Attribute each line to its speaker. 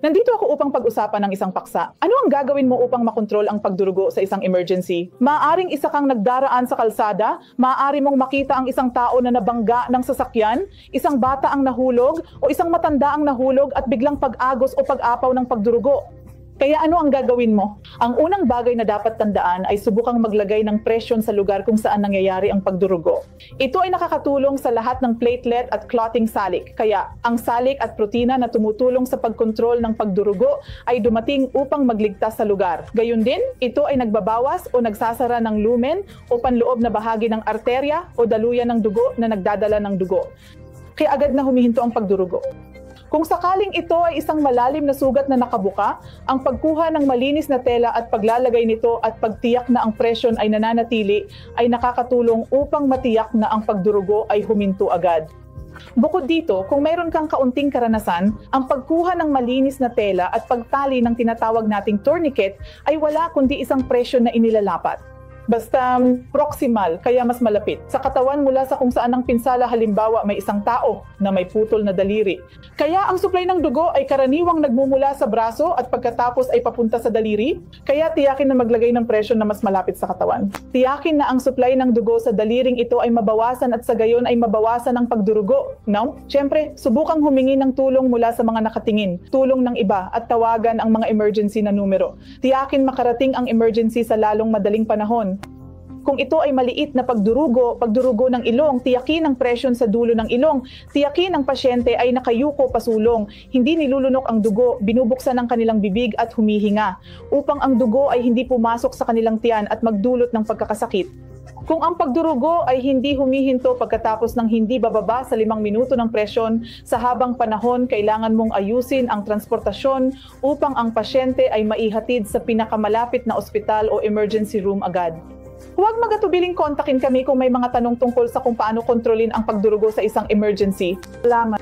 Speaker 1: Nandito ako upang pag-usapan ng isang paksa. Ano ang gagawin mo upang makontrol ang pagdurugo sa isang emergency? Maaaring isa kang nagdaraan sa kalsada, maaari mong makita ang isang tao na nabangga ng sasakyan, isang bata ang nahulog, o isang matanda ang nahulog at biglang pag-agos o pag-apaw ng pagdurugo. Kaya ano ang gagawin mo? Ang unang bagay na dapat tandaan ay subukang maglagay ng presyon sa lugar kung saan nangyayari ang pagdurugo. Ito ay nakakatulong sa lahat ng platelet at clotting salik. Kaya ang salik at protina na tumutulong sa pagkontrol ng pagdurugo ay dumating upang magligtas sa lugar. Gayun din, ito ay nagbabawas o nagsasara ng lumen o panloob na bahagi ng arterya o daluyan ng dugo na nagdadala ng dugo. Kaya agad na humihinto ang pagdurugo. Kung sakaling ito ay isang malalim na sugat na nakabuka, ang pagkuha ng malinis na tela at paglalagay nito at pagtiyak na ang presyon ay nananatili ay nakakatulong upang matiyak na ang pagdurugo ay huminto agad. Bukod dito, kung mayroon kang kaunting karanasan, ang pagkuha ng malinis na tela at pagtali ng tinatawag nating tourniquet ay wala kundi isang presyon na inilalapat. Basta proximal, kaya mas malapit. Sa katawan mula sa kung saan ang pinsala, halimbawa may isang tao na may putol na daliri. Kaya ang supply ng dugo ay karaniwang nagmumula sa braso at pagkatapos ay papunta sa daliri. Kaya tiyakin na maglagay ng presyon na mas malapit sa katawan. Tiyakin na ang supply ng dugo sa daliring ito ay mabawasan at sa gayon ay mabawasan ang pagdurugo. Now, syempre, subukang humingi ng tulong mula sa mga nakatingin, tulong ng iba at tawagan ang mga emergency na numero. Tiyakin makarating ang emergency sa lalong madaling panahon. Kung ito ay maliit na pagdurugo ng ilong, tiyakin ang presyon sa dulo ng ilong. Tiyakin ang pasyente ay nakayuko pasulong, hindi nilulunok ang dugo, binubuksan ang kanilang bibig at humihinga, upang ang dugo ay hindi pumasok sa kanilang tiyan at magdulot ng pagkakasakit. Kung ang pagdurugo ay hindi humihinto pagkatapos ng hindi bababa sa 5 minuto ng presyon, sa habang panahon kailangan mong ayusin ang transportasyon upang ang pasyente ay maihatid sa pinakamalapit na ospital o emergency room agad. Huwag magatubiling kontakin kami kung may mga tanong tungkol sa kung paano kontrolin ang pagdurugo sa isang emergency. Salamat.